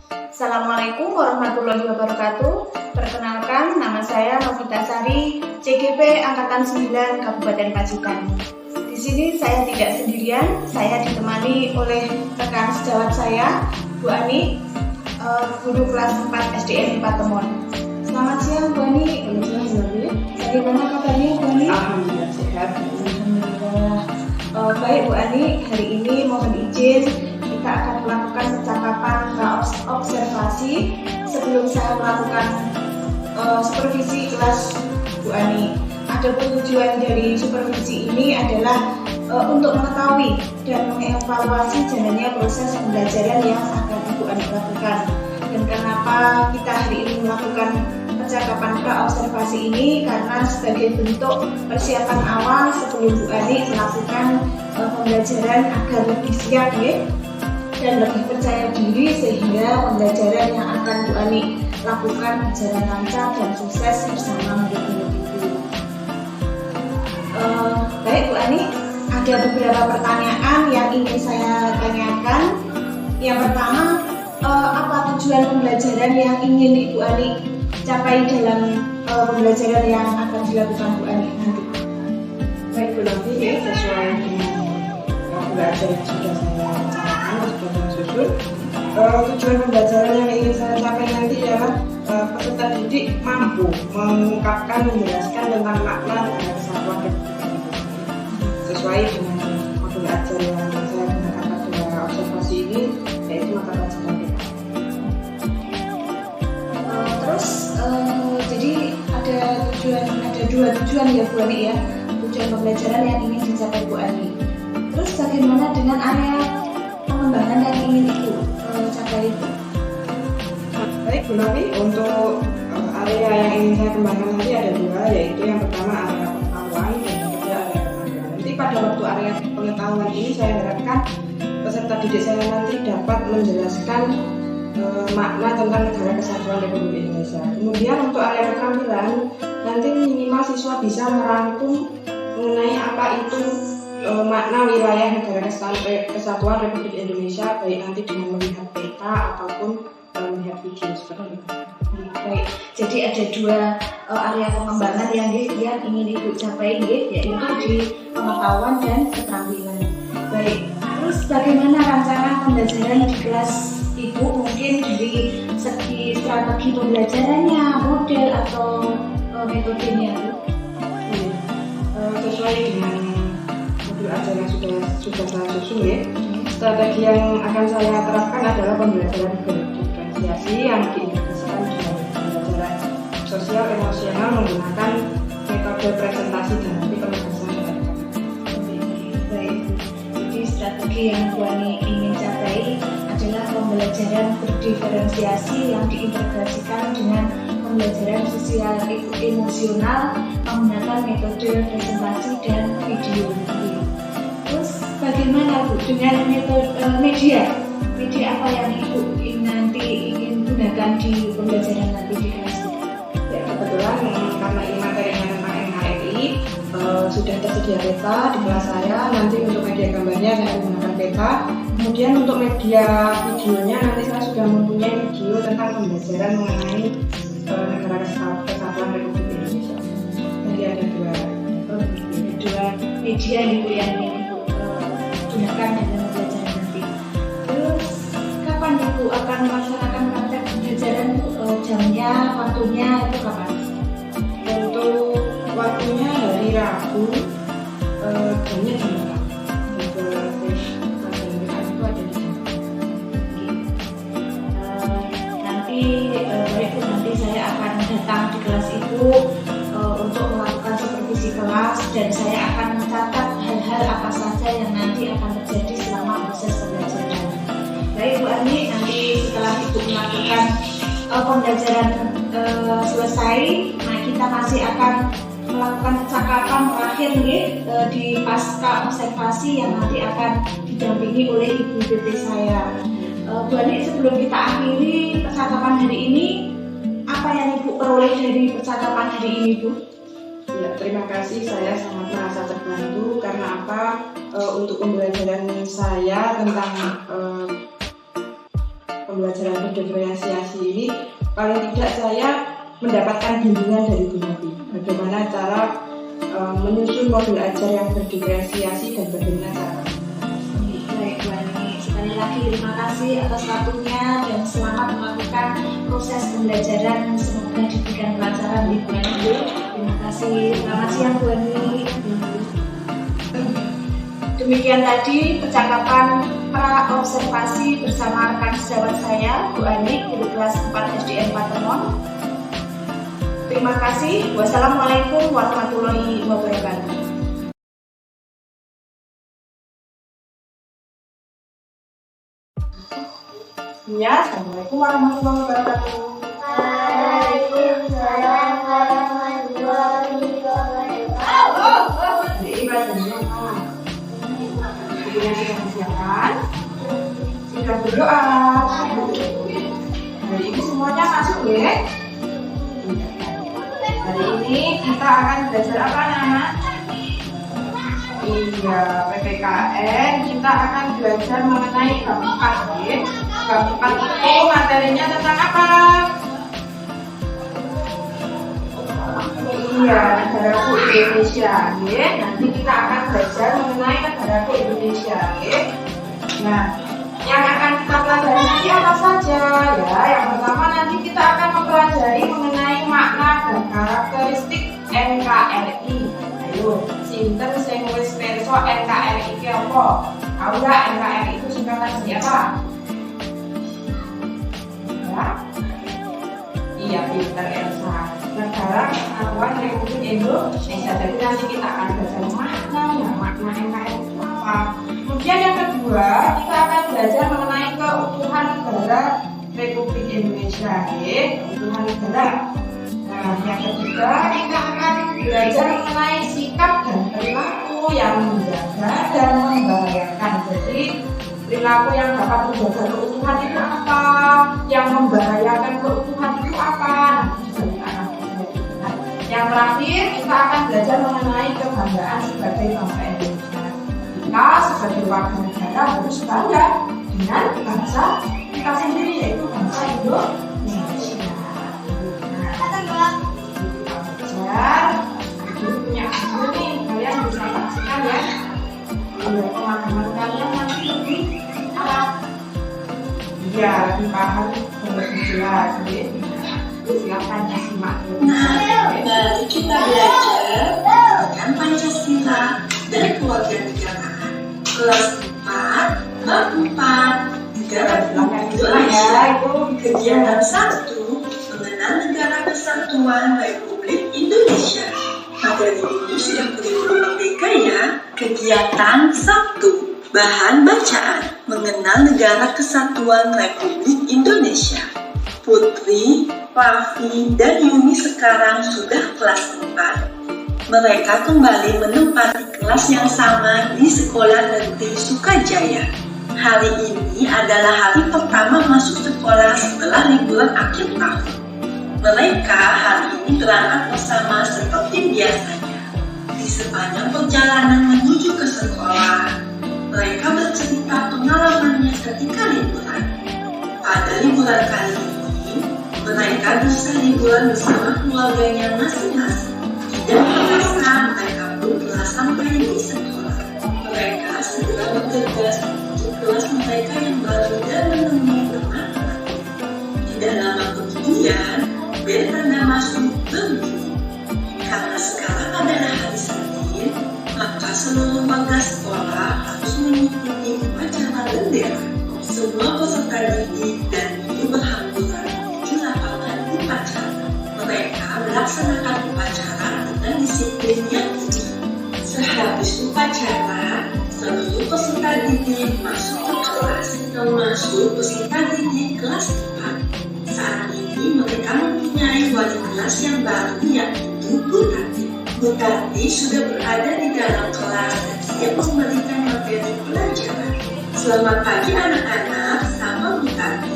Assalamualaikum warahmatullahi wabarakatuh. Perkenalkan, nama saya Novita Sari, CGP Angkatan 9 Kabupaten Pacitan. Di sini saya tidak sendirian, saya ditemani oleh rekan sejawat saya, Bu Ani, guru kelas 4 SDN Patemon. Selamat siang, Bu Ani. Bagaimana kabarnya, Bu Ani? Alhamdulillah sehat. Alhamdulillah. Baik, Bu Ani, hari ini mohon izin kita akan melakukan percakapan observasi sebelum saya melakukan supervisi kelas Bu Ani. Adapun tujuan dari supervisi ini adalah untuk mengetahui dan mengevaluasi jalannya proses pembelajaran yang akan Bu Ani lakukan. Dan kenapa kita hari ini melakukan percakapan pra-observasi ini, karena sebagai bentuk persiapan awal sebelum Bu Ani melakukan pembelajaran agar lebih siap ya, dan lebih percaya diri sehingga pembelajaran yang akan Bu Ani lakukan berjalan lancar dan sukses bersama murid-murid itu. Baik Bu Ani, ada beberapa pertanyaan yang ingin saya tanyakan. Yang pertama, apa tujuan pembelajaran yang ingin Ibu Ani capai dalam pembelajaran yang akan dilakukan Bu Ani nanti? Baik Bu Novi, ya, sesuai dengan pembelajaran yang sudah saya rencanakan, sudah saya susun. Tujuan pembelajaran yang ingin saya capai nanti adalah peserta didik mampu mengungkapkan, menjelaskan tentang makna dan kesatuan Republik Indonesia sesuai dengan modul ajar yang saya gunakan pada observasi ini, yaitu mata pelajaran PK. Jadi ada dua tujuan ya Bu Ani ya, tujuan pembelajaran yang ingin dicapai Bu Ani. Terus bagaimana dengan area pengembangan yang ingin Ibu capai itu? Baik Bu Novi, untuk area yang ingin saya kembangkan nanti ada dua, yaitu yang pertama area pengetahuan dan yang kedua area pengetahuan. Nanti pada waktu area pengetahuan ini saya harapkan peserta didik saya nanti dapat menjelaskan makna tentang Negara Kesatuan Republik Indonesia. Kemudian untuk area keterampilan, nanti minimal siswa bisa merangkum mengenai apa itu makna wilayah Negara Kesatuan Republik Indonesia, baik nanti dengan melihat peta ataupun melihat video seperti itu. Baik, jadi ada dua area pengembangan yang ingin Ibu capai, yaitu di pengetahuan dan keterampilan. Baik, terus bagaimana rancangan pembelajaran di kelas Ibu, mungkin dari segi strategi pembelajarannya, model atau metodenya Bu? Sesuai dengan modul ajar yang sudah saya susun ya. Strategi yang akan saya terapkan adalah pembelajaran berdiferensiasi yang diintegrasikan dengan pembelajaran sosial emosional menggunakan metode presentasi dan nanti penugasan dari Baik, jadi strategi yang Bu Ani ingin capai adalah pembelajaran berdiferensiasi yang diintegrasikan dengan pembelajaran sosial emosional menggunakan metode presentasi dan video. Terus bagaimana Bu dengan metode media apa yang Ibu ingin gunakan di pembelajaran nanti di kelas itu? Ya, kebetulan karena ini materinya tentang NKRI, sudah tersedia peta di kelas saya. Nanti untuk media gambarnya saya menggunakan peta. Kemudian untuk media videonya nanti saya sudah mempunyai video tentang pembelajaran mengenai Negara Kesatuan Republik Indonesia. Jadi ada dua media yang ingin Ibu gunakan dalam pembelajaran nanti. Terus kapan Ibu akan melaksanakan praktek pembelajaran jamnya, waktunya itu kapan? Untuk waktunya hari Rabu, jamnya jam berapa? Nanti saya akan datang di kelas itu untuk melakukan supervisi kelas, dan saya akan mencatat hal-hal apa saja yang nanti akan terjadi selama proses pembelajaran. Baik Bu Ani, nanti setelah Ibu melakukan pembelajaran selesai, nah kita masih akan melakukan percakapan terakhir di pasca observasi yang nanti akan didampingi oleh Ibu PT saya. Bu Ani, sebelum kita akhiri percakapan hari ini, apa yang Ibu peroleh dari percakapan hari ini Bu? Ya, terima kasih. Saya sangat merasa terbantu karena apa? Untuk pembelajaran saya tentang pembelajaran berdiferensiasi ini paling tidak saya mendapatkan bimbingan dari Bu Nabi bagaimana cara menyusun modul ajar yang berdiferensiasi dan bagaimana cara. Baik Bu Ani, sekali lagi terima kasih atas waktunya dan selamat melakukan proses pembelajaran, semoga diberikan kelancaran di bulan ini. Terima kasih, selamat siang Bu Ani. Demikian tadi percakapan pra-observasi bersama rekan sejawat saya, Bu Ani, dari kelas 4 SDN Patemon. Terima kasih. Wassalamualaikum warahmatullahi wabarakatuh. Ya, Assalamualaikum warahmatullahi wabarakatuh. Waalaikumsalam warahmatullahi wabarakatuh. Jadi bacanya apa? Kemudian kita persiapkan. Sudah berdoa. Hari ini semuanya masuk ya. Hari ini kita akan belajar apa anak-anak? Iya, PPKN kita akan belajar mengenai bab 4 ya. Bab 4 itu materinya tentang apa? Iya, negaraku Indonesia ya. Nanti kita akan belajar mengenai negaraku Indonesia ya. Nah, yang akan kita pelajari nanti apa saja ya? Yang pertama nanti kita akan mempelajari mengenai makna dan karakteristik NKRI. Ayo, sinten sing wis pirsa NKRI iki apa? Tahu nggak NKRI itu singkatan dari apa? Ya? Iya, pinter Elsa. Negara Kesatuan Republik Indonesia. Jadi nanti kita akan belajar makna NKRI itu apa. Kemudian yang kedua, kita akan belajar mengenai keutuhan negara Republik Indonesia, ya, keutuhan negara. Nah, yang ketiga, kita akan belajar mengenai sikap dan perilaku yang menjaga dan membahayakan. Jadi, perilaku yang dapat menjaga keutuhan itu apa? Yang membahayakan keutuhan itu apa? Yang terakhir, kita akan belajar mengenai kebanggaan sebagai bangsa Indonesia. Kita sebagai warga negara harus bangga dengan bangsa kita sendiri, yaitu bangsa Indonesia. Kita punya hasil nih, kalian bisa saksikan ya. Teman-teman kalian nanti lebih apa? Iya, lebih paham dan lebih jelas. Silakan disimak. Mari kita belajar tentang Pancasila dan Kewarganegaraan. Kelas 4, bab 4, Negara Indonesia. Kegiatan 1, mengenal Negara Kesatuan Republik Indonesia. Materi ini sudah kurikulum merdeka ya. Kegiatan 1, bahan bacaan, mengenal Negara Kesatuan Republik Indonesia. Putri, Raffi, dan Yuni sekarang sudah kelas 4. Mereka kembali menempati kelas yang sama di Sekolah Negeri Sukajaya. Hari ini adalah hari pertama masuk sekolah setelah liburan akhir tahun. Mereka hari ini berangkat bersama seperti biasanya. Di sepanjang perjalanan menuju ke sekolah, mereka bercerita pengalamannya ketika liburan. Pada liburan kali ini, mereka bisa liburan bersama keluarganya masing-masing. Tidak terasa mereka pun telah sampai di sekolah. Mereka segera bergegas menuju kelas mereka yang baru dan menemui teman-teman. Tidak lama kemudian, bel tanda masuk berbunyi. Karena sekarang adalah hari Senin, maka seluruh warga sekolah harus mengikuti upacara bendera. Semua peserta didik dan guru berhamburan menuju lapangan upacara. Mereka melaksanakan upacara dengan disiplin yang tinggi. Sehabis upacara, seluruh peserta didik masuk ke kelas, termasuk peserta didik kelas 4. Saat ini mereka mempunyai wali kelas yang baru, yaitu Bu Tati. Bu Tati sudah berada di dalam kelas dan siap memberikan materi pelajaran. Selamat pagi anak-anak, sama Bu Tati.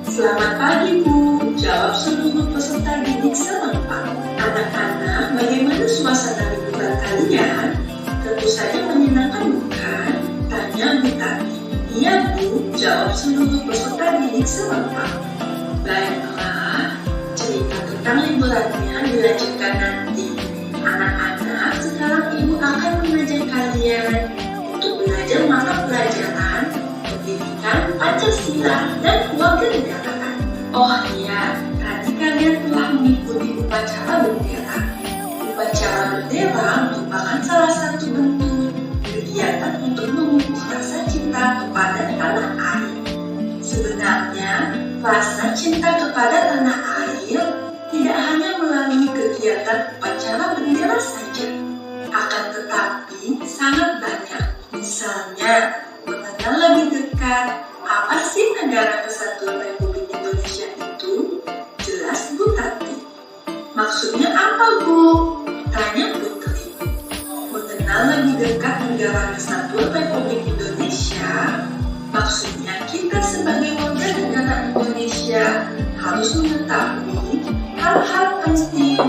Selamat pagi Bu, jawab seluruh peserta didik serempak. Anak-anak, bagaimana suasana liburan kalian? Tentu saja menyenangkan bukan? Tanya Bu Tati. Iya Bu, jawab seluruh peserta didik serentak. Baiklah, cerita tentang liburannya dilanjutkan nanti. Anak-anak, sekarang Ibu akan mengajak kalian untuk belajar mata pelajaran pendidikan Pancasila dan kewarganegaraan. Oh iya, tadi kalian telah mengikuti upacara bendera. Upacara bendera merupakan salah satu bentuk kegiatan untuk memupuk rasa cinta kepada tanah air. Sebenarnya, rasa cinta kepada tanah air tidak hanya melalui kegiatan upacara bendera saja, akan tetapi sangat banyak. Misalnya, mengenal lebih dekat apa sih Negara Kesatuan Republik Indonesia itu? Jelas Bu Tati. Maksudnya apa Bu? Tanya Putri. Mengenal lebih dekat Negara Kesatuan Republik Indonesia, maksudnya kita sebagai warga negara Indonesia harus mengetahui hal-hal penting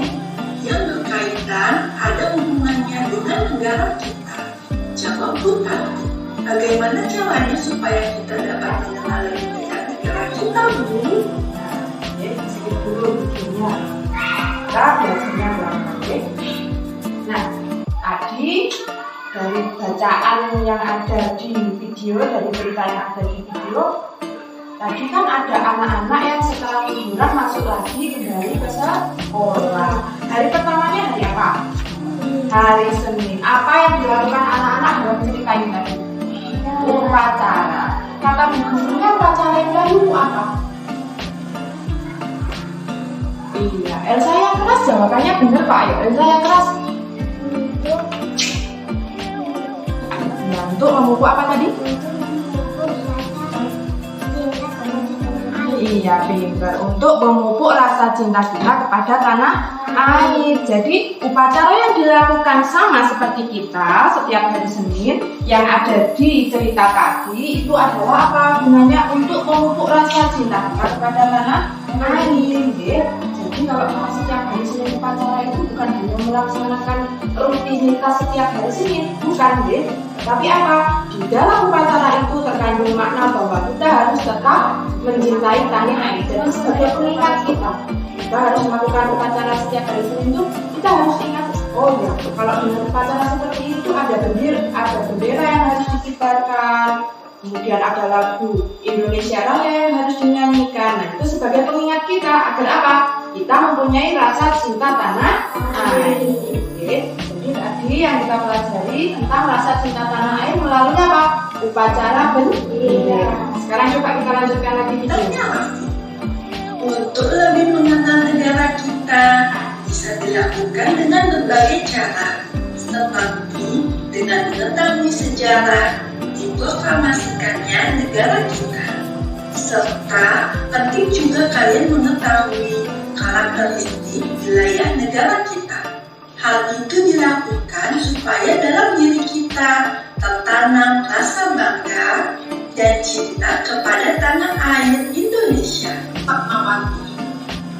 yang berkaitan ada hubungannya dengan negara kita. Jawab Bu Tati. Bagaimana caranya supaya kita dapat mengenal lebih dekat negara kita, Bu? Jadi sedikit dulu videonya. Kita belajarnya berapa? Nah, tadi dari bacaan yang ada di video, dari cerita yang ada di video, tadi kan ada anak-anak yang setelah liburan masuk lagi kembali ke sekolah. Hari pertamanya hari apa? Hari Senin. Apa yang dilakukan anak-anak dalam cerita ini tadi? Upacara. Kata gurunya upacara yang dahulu apa? Iya, Elsa yang keras jawabannya benar Pak. Ayo, Elsa yang keras. Untuk memupuk apa tadi? Iya, pintar. Untuk memupuk rasa cinta kita kepada tanah air. Jadi upacara yang dilakukan sama seperti kita setiap hari Senin yang ada di cerita tadi itu adalah apa gunanya? Untuk memupuk rasa cinta kita kepada tanah air. Jadi kalau kita setiap hari Senin upacara itu bukan hanya melaksanakan rutinitas setiap hari Senin, bukan deh. Tapi apa? Di dalam upacara itu terkandung makna bahwa kita harus tetap mencintai tanah air. Jadi sebagai pengingat kita harus melakukan upacara setiap hari Senin itu kita harus ingat, oh ya, kalau dengan upacara seperti itu ada bendera yang harus dikibarkan, kemudian ada lagu Indonesia Raya yang harus dinyanyikan. Nah, itu sebagai pengingat kita agar apa? Kita mempunyai rasa cinta tanah air. Oke. Jadi tadi yang kita pelajari tentang rasa cinta tanah air melalui apa? Upacara bendera. Sekarang coba kita lanjutkan lagi videonya. Untuk lebih mengenal negara kita bisa dilakukan dengan berbagai cara, seperti dengan mengetahui sejarah diproklamasikannya negara kita, serta penting juga kalian mengetahui karakteristik wilayah negara kita. Hal itu dilakukan supaya dalam diri kita tertanam rasa bangga dan cinta kepada tanah air Indonesia. Fatmawati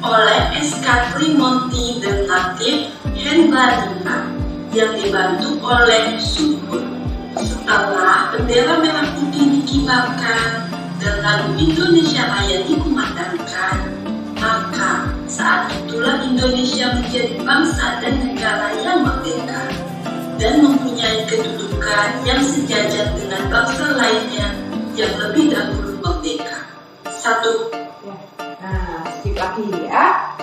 oleh SK Trimonti dan Latif Hendradina yang dibantu oleh Subur. Setelah bendera merah putih dikibarkan dan lagu Indonesia Raya dikumandangkan, maka saat itulah Indonesia menjadi bangsa dan negara yang merdeka dan mempunyai kedudukan yang sejajar dengan bangsa lainnya yang lebih dahulu merdeka. Satu. Nah, sedikit lagi ya.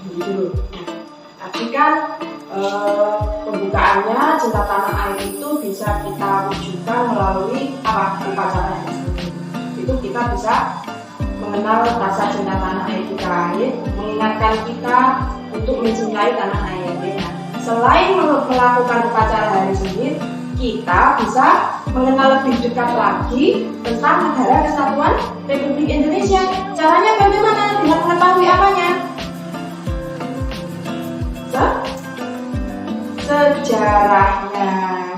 Ini dulu. Tadi kan pembukaannya cinta tanah air itu bisa kita wujudkan melalui apa? Upacara yang seni. Itu kita bisa mengenal rasa cinta tanah air kita, ya? Mengingatkan kita untuk mencintai tanah air. Ya? Selain melakukan upacara hari Senin, kita bisa mengenal lebih dekat lagi tentang Negara Kesatuan Republik Indonesia. Caranya bagaimana? Dengan mengetahui apanya? Sejarahnya.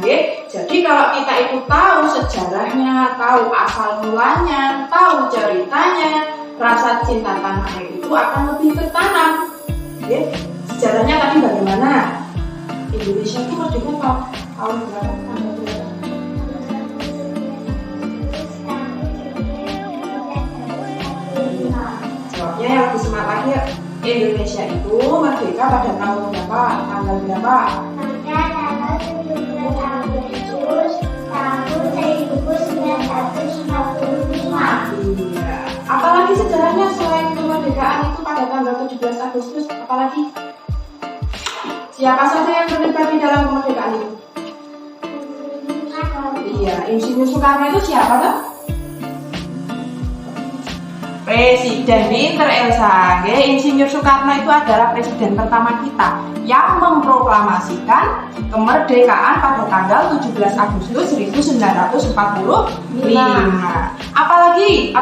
Ya? Jadi kalau kita itu tahu sejarahnya, tahu asal mulanya, tahu ceritanya, rasa cinta tanah air itu akan lebih tertanam. Ya? Sejarahnya tadi bagaimana? Indonesia itu merdeka tahun berapa? Selanjutnya yang lebih smart lagi, Indonesia itu merdeka pada tahun berapa? Tanggal berapa? Tanggal 17 Agustus tahun 1945. Iya. Apalagi sejarahnya selain kemerdekaan itu pada tanggal 17 Agustus, apalagi? Siapa saja yang terlibat di dalam kemerdekaan itu? Iya, Insinyur Soekarno itu siapa tuh? Presiden. Pinter Elsa. Insinyur Soekarno itu adalah presiden pertama kita yang memproklamasikan kemerdekaan pada tanggal 17 Agustus 1945. Apalagi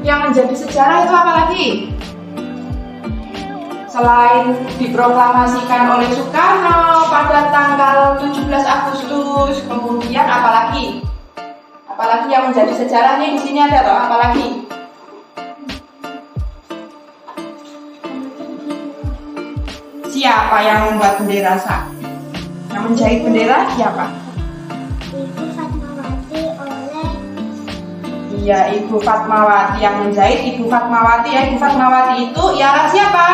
yang menjadi sejarah itu apalagi? Selain diproklamasikan oleh Soekarno pada tanggal 17 Agustus, kemudian apalagi? Apalagi yang menjadi sejarahnya di sini ada atau apalagi? Siapa yang membuat bendera sah? Yang menjahit bendera siapa? Ibu Fatmawati oleh Iya, Ibu Fatmawati yang menjahit. Ibu Fatmawati ya, Ibu Fatmawati itu ialah siapa?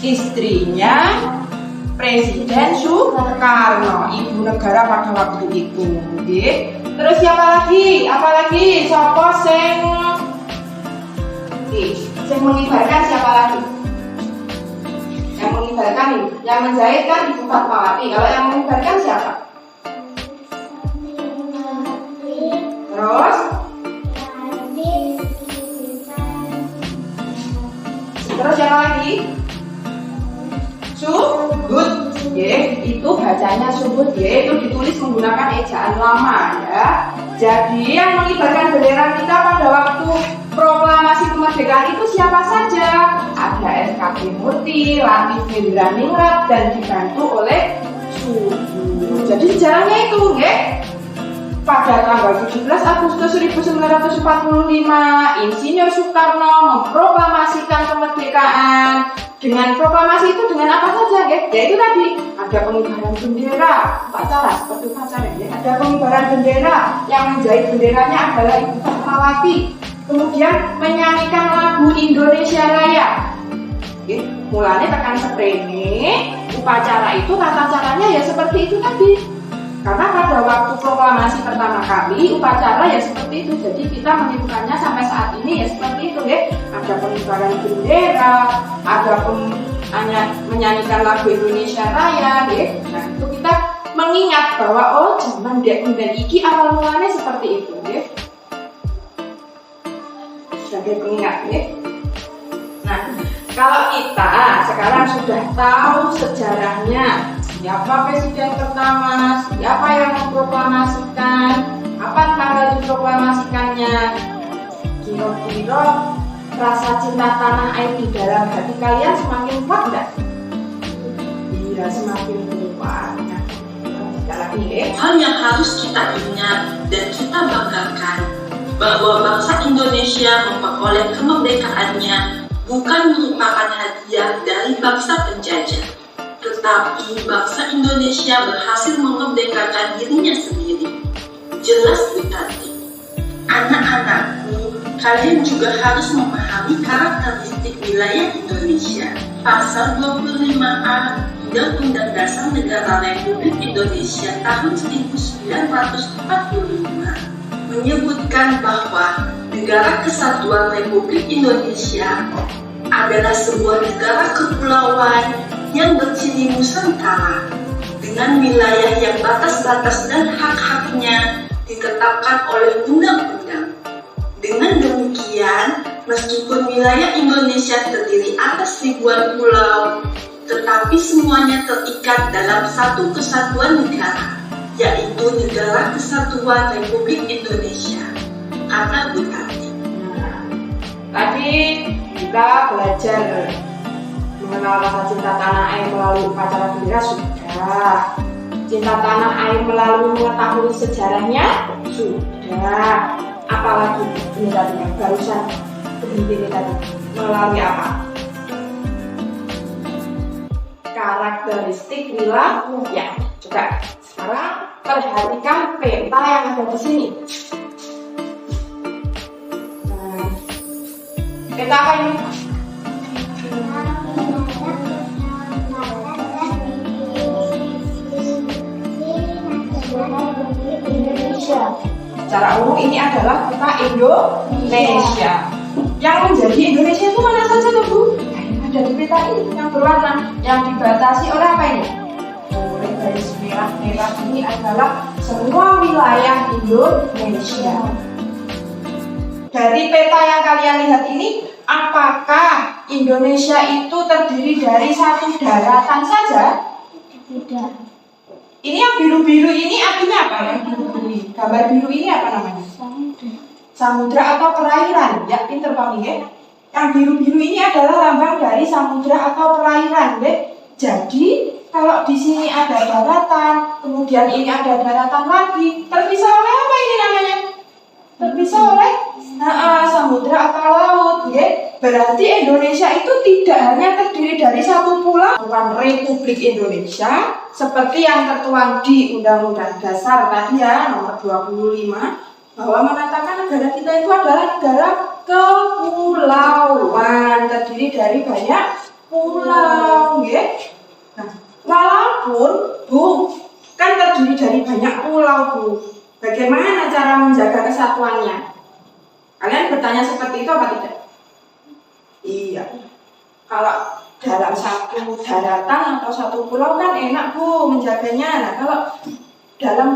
Istrinya Presiden Soekarno, ibu negara pada waktu itu. Oke. Terus siapa lagi? Apalagi? Sopo sing mengibarkan siapa lagi? Yang mengibarkan ini, yang menjahit kan Ibu Fatmawati. Kalau yang mengibarkan siapa? Terus? Terus siapa lagi? Subud, ya, itu bacanya subud, ya, itu ditulis menggunakan ejaan lama, ya. Jadi yang mengibarkan bendera kita pada waktu proklamasi kemerdekaan itu siapa saja? Ada SKP Murti, Latif Indraningrat, dan dibantu oleh Subud. Jadi sejarahnya itu, ya. Pada tanggal 17 Agustus 1945, Insinyur Soekarno memproklamasikan kemerdekaan. Dengan proklamasi itu dengan apa saja, ya? Yaitu tadi ada pengibaran bendera, upacara seperti upacara, ya. Ada pengibaran bendera, yang menjahit benderanya adalah Ibu Fatmawati. Kemudian menyanyikan lagu Indonesia Raya. Oke, mulanya tekan sprene, upacara itu tata caranya ya seperti itu tadi. Karena pada waktu proklamasi pertama kali upacara ya seperti itu, jadi kita menirukannya sampai saat ini ya seperti itu, ya. Ada pengibaran bendera, ada menyanyikan lagu Indonesia Raya, ya. Nah itu kita mengingat bahwa oh zaman dek iki awal mulanya seperti itu, ya. Sebagai pengingat, ya. Nah kalau kita sekarang sudah tahu sejarahnya, siapa presiden pertama, siapa yang memproklamasikan, kapan tanggal diproklamasikannya, kira-kira rasa cinta tanah air di dalam hati kalian semakin kuat nggak? Iya, semakin kuat. Nah, sekali lagi, ya. Hal yang harus kita ingat dan kita banggakan bahwa bangsa Indonesia memperoleh kemerdekaannya bukan merupakan hadiah dari bangsa penjajah, tetapi bangsa Indonesia berhasil memerdekakan dirinya sendiri. Jelas berarti, anak-anakku, kalian juga harus memahami karakteristik wilayah Indonesia. Pasal 25A Undang-Undang Dasar Negara Republik Indonesia tahun 1945 menyebutkan bahwa Negara Kesatuan Republik Indonesia adalah sebuah negara kepulauan yang berciri Nusantara dengan wilayah yang batas-batas dan hak-haknya ditetapkan oleh undang-undang. Dengan demikian, meskipun wilayah Indonesia terdiri atas ribuan pulau, tetapi semuanya terikat dalam satu kesatuan negara, yaitu Negara Kesatuan Republik Indonesia. Karena berarti. Tadi kita belajar mengenal rasa cinta tanah air melalui upacara bendera sudah. Cinta tanah air melalui mengetahui sejarahnya sudah. Apalagi ini tadi yang barusan berhenti tadi melalui apa? Karakteristik wilayah. Coba sekarang perhatikan peta yang ada di sini. Peta apa ini? Indonesia. Secara umum ini adalah peta Indonesia. Yang menjadi Indonesia itu mana saja tuh Bu? Nah, ini ada di peta ini yang berwarna, yang dibatasi oleh apa ini? Oleh garis merah-merah ini adalah semua wilayah Indonesia. Dari peta yang kalian lihat ini, apakah Indonesia itu terdiri dari satu daratan saja? Tidak. Ini yang biru-biru ini artinya apa? Yang biru-biru ini, gambar biru ini apa namanya? Samudra atau perairan. Ya, pinter Pak ya. Yang biru-biru ini adalah lambang dari samudra atau perairan, ya. Jadi kalau di sini ada daratan, kemudian ini ada daratan lagi, terpisah oleh apa ini namanya? Terpisah oleh samudra atau laut, ya. Berarti Indonesia itu tidak hanya terdiri dari satu pulau, bukan Republik Indonesia seperti yang tertuang di Undang-Undang Dasar tadi ya, nomor 25, bahwa mengatakan negara kita itu adalah negara kepulauan, terdiri dari banyak pulau, ya. Nah, walaupun Bu kan terdiri dari banyak pulau Bu, bagaimana cara menjaga kesatuannya? Kalian bertanya seperti itu apa tidak? Iya. Kalau dalam satu daratan atau satu pulau kan enak Bu menjaganya. Nah, kalau dalam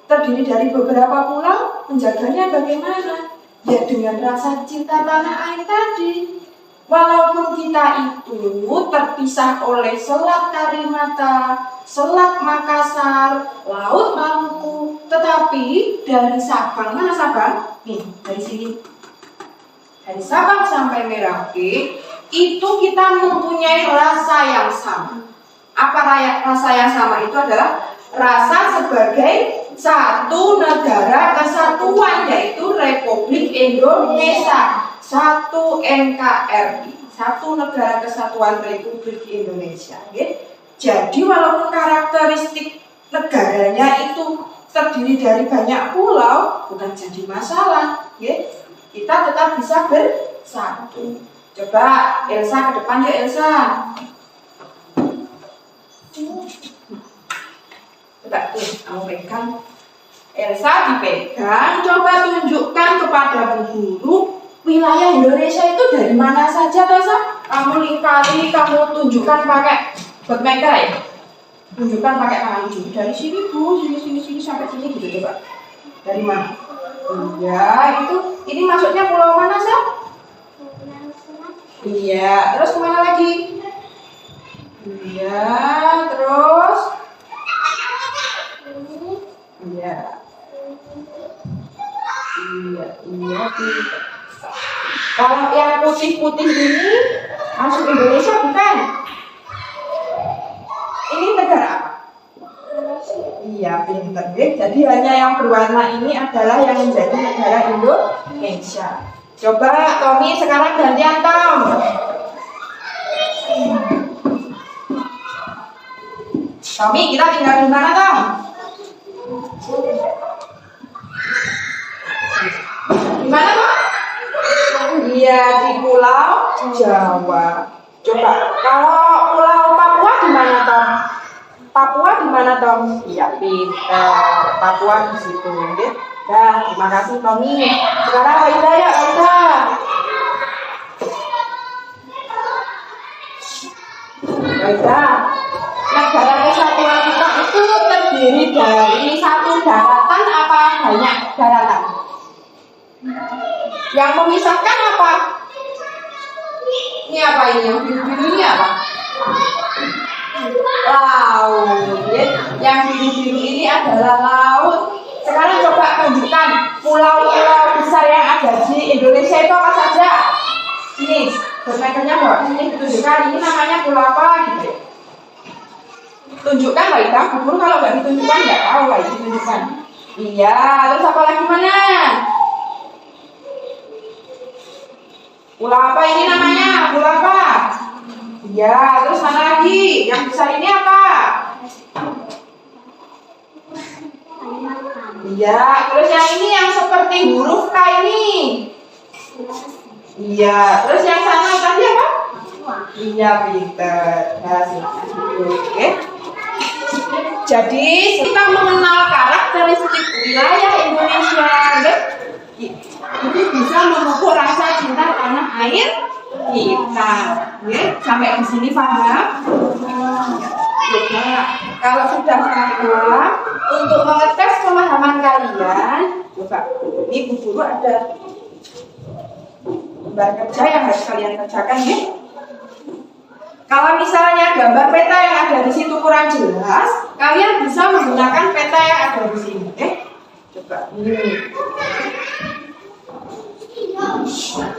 terdiri dari beberapa pulau, menjaganya bagaimana? Ya dengan rasa cinta tanah air tadi. Walaupun kita itu terpisah oleh Selat Karimata, Selat Makassar, Laut Maluku, tetapi dari Sabang, mana Sabang? Nih, dari sini. Dari Sabang sampai Merauke, itu kita mempunyai rasa yang sama. Apa rasa yang sama? Itu adalah rasa sebagai satu negara kesatuan, yaitu Republik Indonesia. Satu NKRI, satu negara kesatuan Republik Indonesia. Okay? Jadi walaupun karakteristik negaranya itu terdiri dari banyak pulau, bukan jadi masalah. Okay? Kita tetap bisa bersatu. Coba Elsa ke depan ya Elsa. Coba tuh, kamu pegang. Elsa dipegang, coba tunjukkan kepada Bu Guru wilayah Indonesia itu dari mana saja, Elsa? Kamu lingkari, kamu tunjukkan pakai bookmaker ya? Tunjukkan pakai tangan ini. Dari sini Bu, sini sampai sini gitu coba. Dari mana? Iya, itu ini maksudnya pulau mana, Sa? Iya, terus kemana lagi? Iya, terus? Iya. Iya. Kalau yang putih-putih ini masuk Indonesia bukan? Ini negara apa? Iya, pinter deh. Jadi hanya yang berwarna ini adalah yang menjadi negara Indonesia. Coba Tommy sekarang gantian Tom. Tommy, kita tinggal di mana Tom? Di mana Tom? Iya, di Pulau Jawa. Coba kalau Pulau Papua di mana Tom? Papua di mana Tom? Iya, pintar. Papua di situ, ya. Dah, terima kasih Tommy. Sekarang Aida ya, Aida. Aida, negara kesatuan kita itu terdiri dari satu daratan apa banyak daratan? Yang memisahkan apa? Ini apa ini? Yang biru-biru ini apa? Laut. Yang biru-biru ini adalah laut. Sekarang coba tunjukkan pulau-pulau besar yang ada di Indonesia itu apa saja. Ini, bermainnya bawa sini ditunjukkan. Ini namanya pulau apa gitu. Tunjukkan Mbak Ida. Guru kalau nggak ditunjukkan nggak tahu lah ditunjukkan. Iya, terus apa lagi mana? Pulau apa ini namanya? Pulau apa? Iya, terus mana lagi? Yang besar ini apa? Iya, terus yang ini yang seperti huruf K ini. Iya, terus yang sana tadi apa? Iya, Peter. Nah, silakan. Oke. Jadi kita mengenal karakteristik wilayah Indonesia, ini bisa memupuk rasa cinta tanah air kita. Sampai di sini paham? Coba kalau sudah paham, untuk mengetes pemahaman kalian, coba ini Bu Guru ada gambar kerja yang harus kalian kerjakan ya. Kalau misalnya gambar peta yang ada di situ kurang jelas, kalian bisa menggunakan peta yang ada di sini. Coba ini.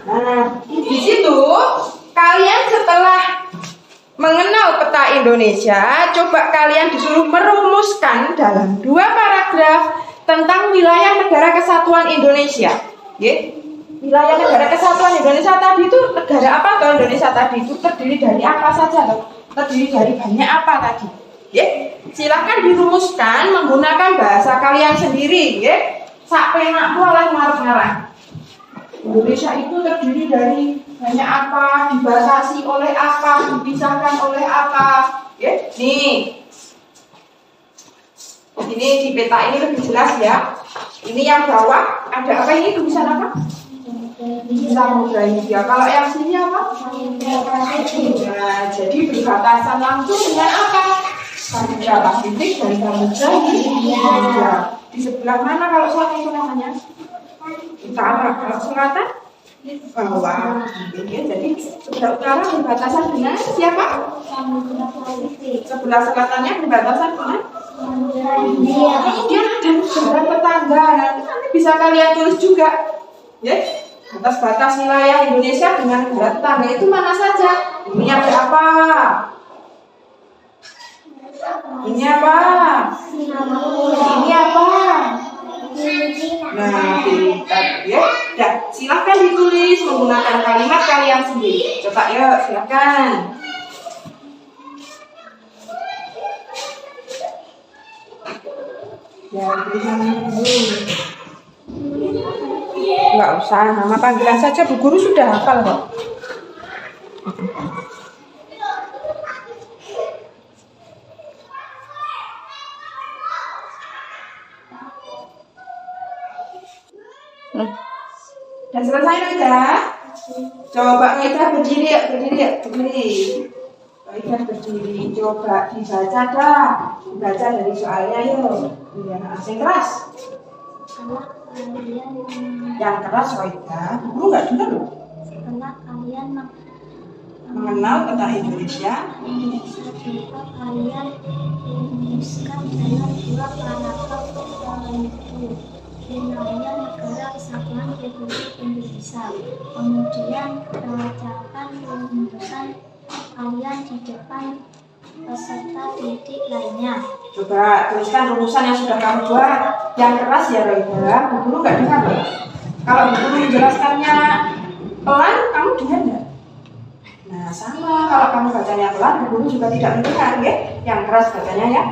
Nah, di situ kalian setelah mengenal peta Indonesia, coba kalian disuruh merumuskan dalam 2 paragraf tentang wilayah negara kesatuan Indonesia. Wilayah negara kesatuan Indonesia tadi itu negara apa toh? Indonesia tadi itu terdiri dari apa saja toh? Terdiri dari banyak apa tadi? Silahkan dirumuskan menggunakan bahasa kalian sendiri. Sak penakku oleh marah-marah. Indonesia itu terdiri dari banyak apa, dibatasi oleh apa, dipisahkan oleh apa. Nih. Ini di peta ini lebih jelas ya. Ini yang bawah ada apa ini tulisan apa? Samudra Hindia. Kalau yang sini apa? Nah, jadi berbatasan langsung dengan apa? Samudra Pasifik dan Samudra Hindia. Di sebelah mana kalau selatan itu namanya? Utara. Kalau selatan? Bawah. Jadi sebelah utara berbatasan dengan siapa? Samudra Pasifik. Sebelah selatannya berbatasan dengan Samudra Hindia. Dia dan negara tetangga. Nanti bisa kalian tulis juga. Atas batas wilayah Indonesia dengan negara tetangga itu mana saja? Ini ada apa? Ini apa? Ini apa? Nah, pintar ya. Ya, silakan ditulis menggunakan kalimat kalian sendiri. Coba ya, silakan. Ya, tulisan dulu. Enggak usah, nama panggilan saja Bu Guru sudah hafal kok. Dan selesai sudah. Coba kita berdiri ya, berdiri. Kita berdiri, coba dibaca dah. Baca dari soalnya yuk. Biar asing keras. Yang keras Soida, guru nggak dengar loh. Setelah kalian mengenal tentang Indonesia, coba kalian rumuskan dalam 2 paragraf tertentu wilayah negara kesatuan Republik Indonesia. Kemudian bacakan rumusan kalian di depan peserta didik lainnya. Coba tuliskan rumusan yang sudah kamu buat. Yang keras ya Roida, Bu Guru nggak dengar loh. Kalau Bu Guru menjelaskannya pelan, kamu dengar nggak? Nah sama, kalau kamu bacanya pelan, Bu Guru juga tidak mendengar ya. Yang keras bacanya ya.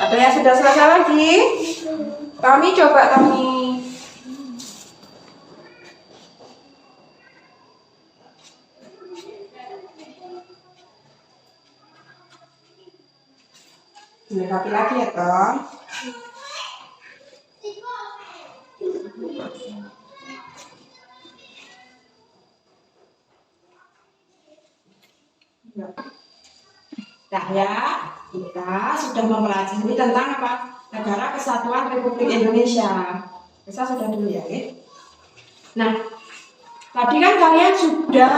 Ada yang sudah selesai lagi? Kami coba kami. Dilengkapi lagi ya toh. Nah ya, kita sudah mempelajari tentang apa? Negara Kesatuan Republik Indonesia. Bisa sudah dulu ya, oke? Nah, tadi kan kalian sudah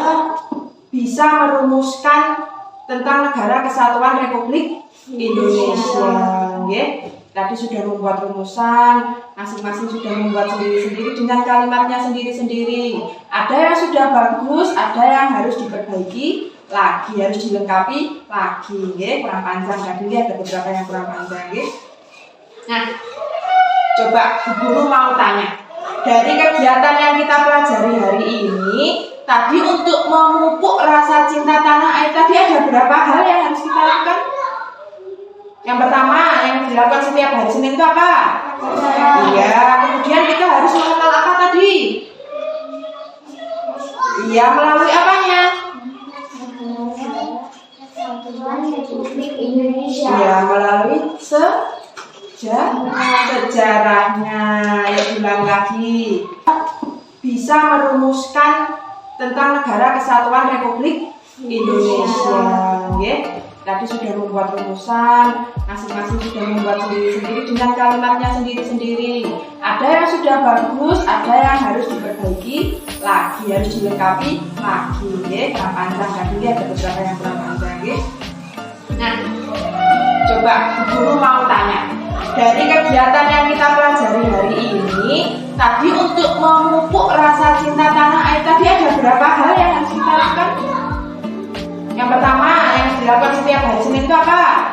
bisa merumuskan tentang Negara Kesatuan Republik Indonesia, oke? tadi sudah membuat rumusan, masing-masing sudah membuat sendiri-sendiri dengan kalimatnya sendiri-sendiri. Ada yang sudah bagus, ada yang harus diperbaiki lagi, harus dilengkapi lagi, kurang panjang tadi, ada beberapa yang kurang panjang. Nah, coba Bu Guru mau tanya, dari kegiatan yang kita pelajari hari ini, tadi untuk memupuk rasa cinta tanah air tadi ada berapa hal yang harus kita lakukan? Yang pertama, yang dilakukan setiap hari Senin itu apa? Iya, kemudian kita harus mengenal apa tadi? Iya, melalui apanya? Iya, melalui sejarahnya. Ya, ulang lagi. Bisa merumuskan tentang Negara Kesatuan Republik Indonesia. Tadi sudah membuat rumusan, masing-masing sudah membuat sendiri-sendiri dengan kalimatnya sendiri-sendiri. Ada yang sudah bagus, ada yang harus diperbaiki lagi, harus dilengkapi lagi. Kurang panjang tadi, ada beberapa yang kurang panjang. Nah, coba Guru mau tanya, dari kegiatan yang kita pelajari hari ini, tadi untuk memupuk rasa cinta tanah air tadi ada berapa hal yang harus kita lakukan? Yang pertama, yang dilakukan setiap hari Senin itu apa?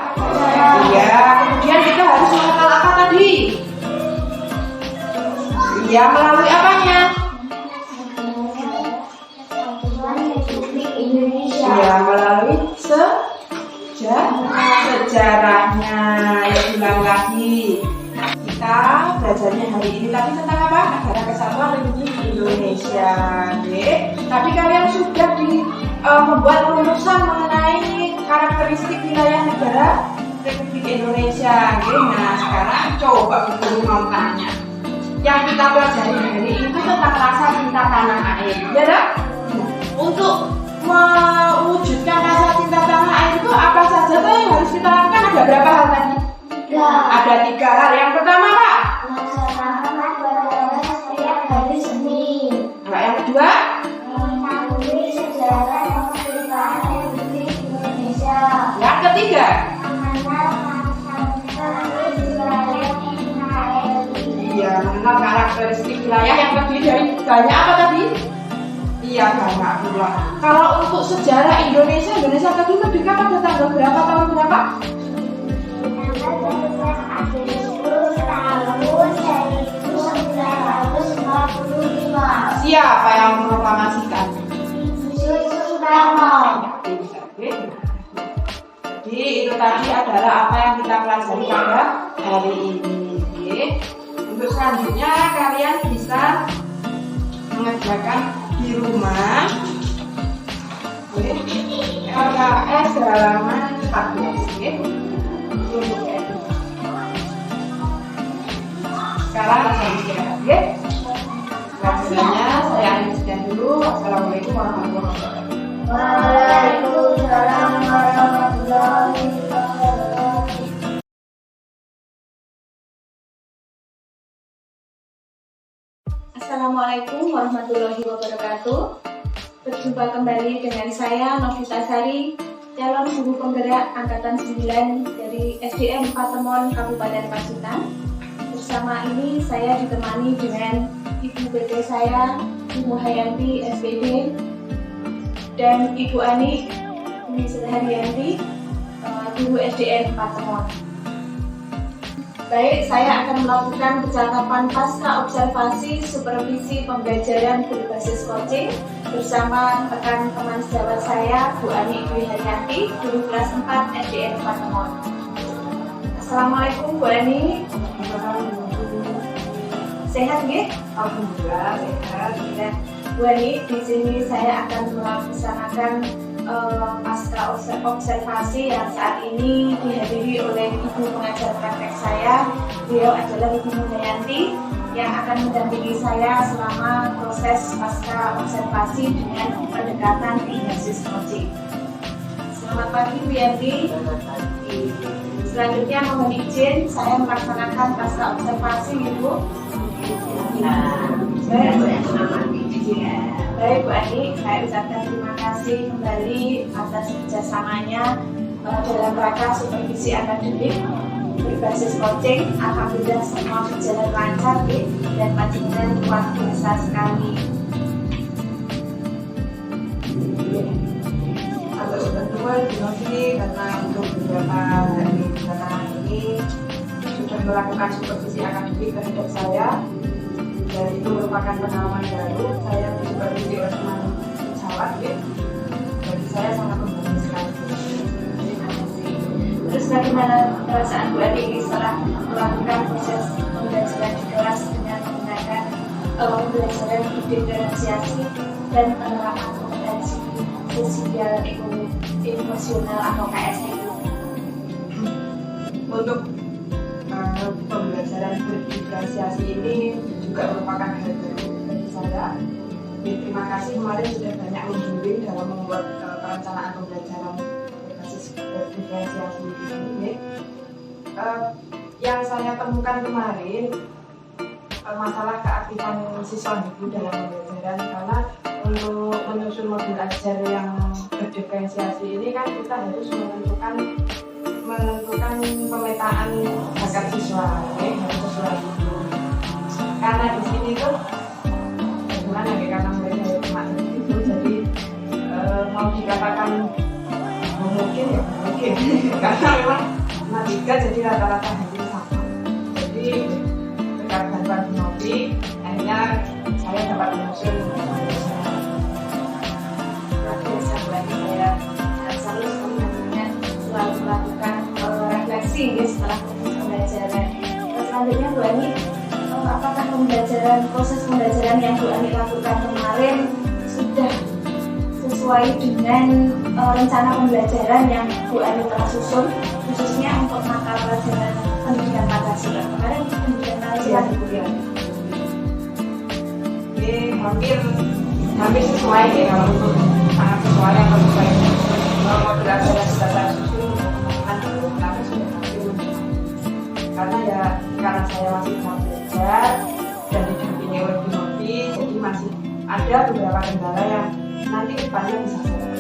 Iya, kemudian kita harus mengenal apa tadi? Iya, melalui apanya? Iya, melalui sejarahnya. Ya, ulang lagi. Kita belajarnya hari ini tadi tentang apa? Negara Kesatuan Republik Indonesia. Tadi kalian sudah membuat rumusan mengenai karakteristik wilayah negara Republik Indonesia. Nah, sekarang coba Guru mau tanya, yang kita pelajari hari ini itu tentang rasa cinta tanah air. Ya, untuk mewujudkan rasa cinta tanah air itu apa saja tuh yang harus kita lakukan? Ada berapa hal tadi? Ada 3 hal. Yang pertama apa? Melaksanakan beracara setiap hari Senin. Yang kedua? Mengetahui sejarah kemerdekaan Republik Indonesia. Yang ketiga? Mengenal karakteristik wilayah NKRI. Iya, mengenal karakteristik wilayah yang terdiri dari banyak apa tadi? Iya, banyak pula. Kalau untuk sejarah Indonesia tadi merdeka pada tanggal berapa, tahun berapa? Siapa yang memproklamasikan? Soekarno. Jadi itu tadi adalah apa yang kita pelajari pada hari ini. Untuk selanjutnya kalian bisa mengerjakan di rumah. LKS halaman 14. Sekarang saya istirahat. Selanjutnya saya akhirkan dulu. Assalamualaikum warahmatullahi wabarakatuh. Waalaikumsalam warahmatullahi wabarakatuh. Assalamualaikum warahmatullahi wabarakatuh. Berjumpa kembali dengan saya Novita Sari, calon guru penggerak angkatan 9 dari SDN Patemon Kabupaten Pacitan. Bersama ini saya ditemani dengan Ibu BT saya, Ibu Hayanti SPD, dan Ibu Ani Haryanti, Guru SDN Patemon. Baik, saya akan melakukan percakapan pasca observasi supervisi pembelajaran berbasis coaching bersama rekan teman sejawat saya, Bu Ani Haryanti, Guru kelas 4 SDN Patemon. Assalamualaikum Bu Ani. Sehat nggih? Alhamdulillah sehat. Bu Ani, di sini saya akan melaksanakan pasca observasi yang saat ini dihadiri oleh Ibu pengajar praktek saya. Beliau adalah Ibu Hayanti yang akan mendampingi saya selama proses pasca observasi dengan pendekatan berbasis coaching. Selamat pagi Bu Yanti. Selanjutnya mohon izin saya melaksanakan pasca observasi Ibu. Baik Bu Ani, saya ucapkan terima kasih kembali atas kerjasamanya dalam rangka supervisi akademik berbasis coaching. Alhamdulillah semua berjalan lancar dan panjenengan luar biasa sekali. Kalau kedua Dinovi karena untuk beberapa dari belakangan ini sudah melakukan supervisi akademik terhadap saya, dan itu merupakan pengalaman baru. Saya disupervisi oleh teman pesawat, bagi saya sangat membantu sekali. Terus bagaimana perasaan Bu Ani setelah melakukan proses pembelajaran di kelas dengan menggunakan pembelajaran diferensiasi dan penerapan kompetensi sosial emosional atau KS itu? Untuk pembelajaran berdiferensiasi ini juga merupakan hal baru bagi saya. Terima kasih kemarin sudah banyak membimbing dalam membuat perencanaan pembelajaran berbasis diferensiasi ini. Yang saya temukan kemarin masalah keaktifan siswa itu dalam pembelajaran, karena untuk menyusun modul ajar yang berdiferensiasi ini kan kita harus menentukan pemetaan bakat siswa, harus sesuai itu. Karena di sini tuh bagaimana ya, karena mereka cuma itu, jadi mau dikatakan mungkin ya mungkin karena memang matematika jadi rata-rata hampir sama. Jadi berkat bantuan Dinovi akhirnya saya dapat menyusun Luar biasa Bu Ani, saya selalu selalu melakukan refleksi setelah proses pembelajaran. Selanjutnya Bu Ani, apakah proses pembelajaran yang Bu Ani lakukan kemarin sudah sesuai dengan rencana pembelajaran yang Bu Ani telah susun, khususnya untuk mata pelajaran pendidikan Pancasila? Kemarin pendidikan Pancasila di kuliah. Hampir sesuai ya, kalau untuk sangat sesuai atau sesuai mau belajar dasar susun tapi sudah hampir, karena saya masih mau belajar dan didampingi oleh Dinovi, jadi masih ada beberapa kendala yang nanti depannya bisa saya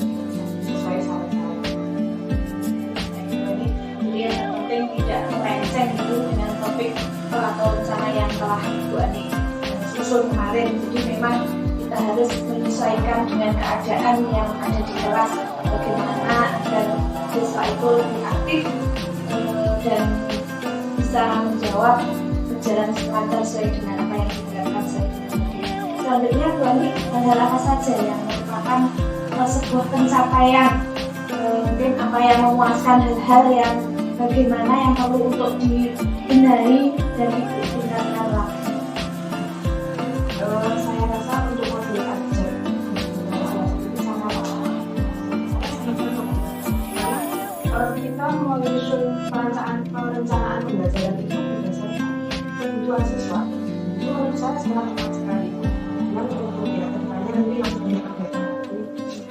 sesuai saran-saran. Jadi yang terpenting tidak melenceng itu dengan topik atau rencana yang telah Bu Ani susun kemarin. Jadi memang kita harus menyesuaikan dengan keadaan yang ada di kelas, bagaimana agar siswa itu lebih aktif dan bisa menjawab berjalan lancar sesuai dengan apa yang diharapkan. Selanjutnya Bu Ani, hal apa saja yang merupakan sebuah pencapaian, mungkin apa yang memuaskan, hal-hal yang bagaimana yang perlu untuk dibenahi dan ditingkatkan lagi? Saya rasa untuk modul ajar itu sangat kita menyusun perencanaan pembelajaran itu berdasarkan kebutuhan siswa. Itu menurut saya sangat tepat sekali. Yang untuk ya kedepannya nanti masih banyak perbedaan.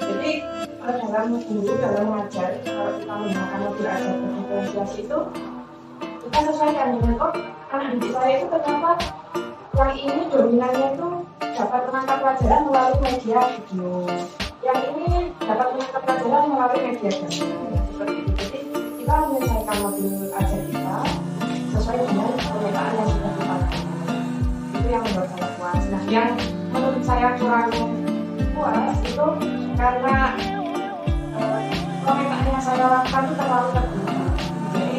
Jadi dalam mengajar, kalau kita menggunakan modul ajar berdiferensiasi itu kita sesuaikan dengan anak didik saya itu ternyata yang ini dominannya itu dapat menangkap pelajaran melalui media video, yang ini dapat menangkap pelajaran melalui media gambar, seperti itu. Jadi kita menyelesaikan modul ajar kita sesuai dengan pemetaan yang sudah kita lakukan. Itu yang membuat saya puas. Nah, yang menurut saya kurang puas itu karena pemetaan yang saya lakukan itu terlalu terburu, jadi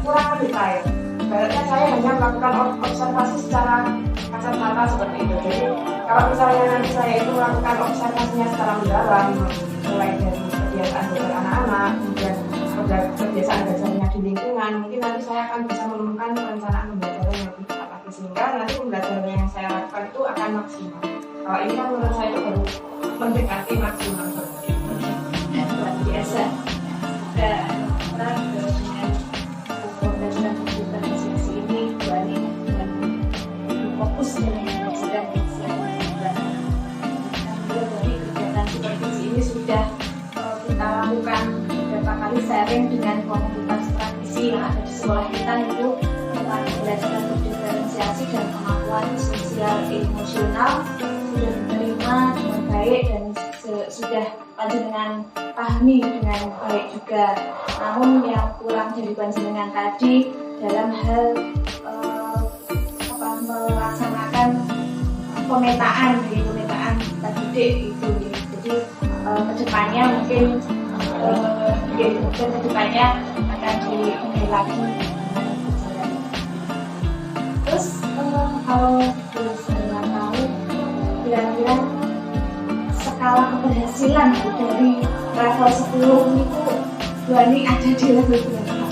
kurang detail. Ibaratnya saya hanya melakukan observasi secara kasat mata seperti itu. Jadi kalau misalnya nanti saya itu melakukan observasinya secara mendalam, mulai dari kebiasaan belajar anak-anak, kemudian kebiasaan belajarnya di lingkungan, mungkin nanti saya akan bisa menemukan perencanaan pembelajaran yang lebih tepat lagi, sehingga nanti pembelajaran yang saya lakukan itu akan maksimal. Kalau ini kan menurut saya itu baru mendekati maksimal. Luar biasa. Dengan pembelajaran diferensiasi ini, Bu Ani fokus dalam pembelajaran dari kegiatan supervisi ini sudah kita lakukan beberapa kali sharing dengan komunitas praktisi yang ada di sekolah kita, itu tentang pembelajaran berdiferensiasi dan kemampuan sosial emosional sudah diterima dengan baik dan sudah panjenengan pahami dengan baik juga. Namun yang kurang dari panjenengan tadi dalam hal melaksanakan pemetaan didik itu. Jadi kedepannya mungkin kedepannya akan diundi lagi. Terus kalau saya tahu kira-kira skala keberhasilan dari level 10 itu Bu Ani ada di level berapa?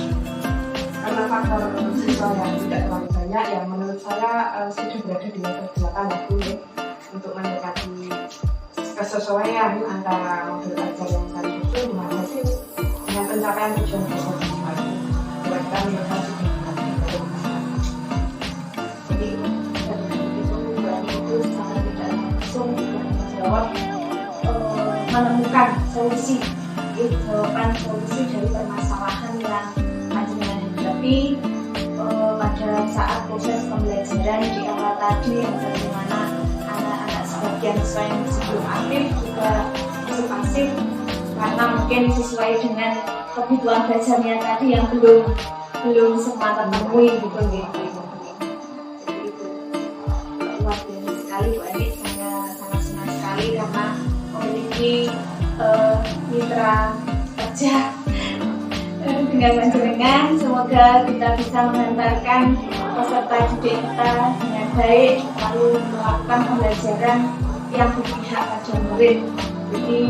Karena faktor siswa yang tidak terlalu banyak, yang menurut saya sudah berada di level 8 ya Bu, ya, untuk mendekati kesesuaian antara modul ajar yang saya susun dengan hasil dengan pencapaian tujuan dasar siswa itu. Kira-kira menurut saya sudah berada di level 8. Jadi itu Bu Ani itu secara tidak langsung menjawab menemukan solusi, jawaban solusi dari permasalahan yang panjenengan hadapi pada saat proses pembelajaran di awal tadi, yang bagaimana anak-anak sebagian siswa yang sebelum aktif juga masih pasif karena mungkin sesuai dengan kebutuhan belajarnya tadi yang belum semua terpenuhi gitu. Jadi itu luar biasa sekali Bu Ani, saya sangat senang sekali karena memiliki mitra kerja dengan panjenengan. Semoga kita bisa mengantarkan peserta didik kita dengan baik, lalu melakukan pembelajaran yang berpihak pada murid. Jadi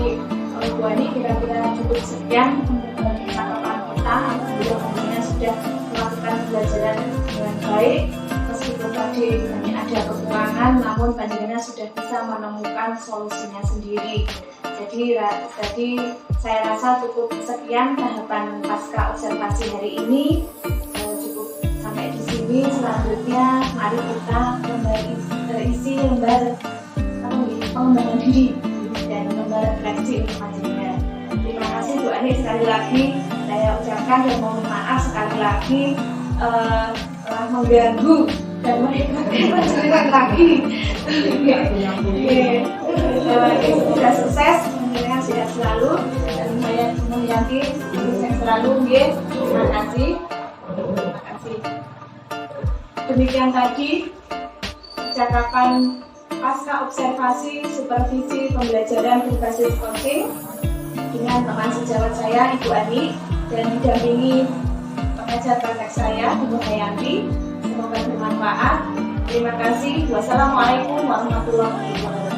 Bu Ani kira-kira cukup sekian untuk percakapan kita. Alhamdulillah panjenengan sudah melakukan pembelajaran dengan baik, meskipun tadi banyak ada kekurangan, namun panjenengan sudah bisa menemukan solusinya sendiri. Jadi saya rasa cukup sekian tahapan pasca observasi hari ini, cukup sampai di sini. Selanjutnya mari kita terisi lembar pengembangan diri dan lembar refleksi untuk panjenengan. Terima kasih Bu Ani sekali lagi, saya ucapkan dan mohon maaf sekali lagi telah mengganggu dan merepotkan panjenengan lagi. Sudah sukses, panjenengan sehat selalu, dan saya yakin sukses selalu. Terima kasih. Demikian tadi percakapan pasca observasi supervisi pembelajaran berbasis coaching dengan teman sejawat saya Ibu Ani dan didampingi pengajar praktek saya Ibu Hayanti. Semoga bermanfaat. Terima kasih. Wassalamualaikum warahmatullahi wabarakatuh.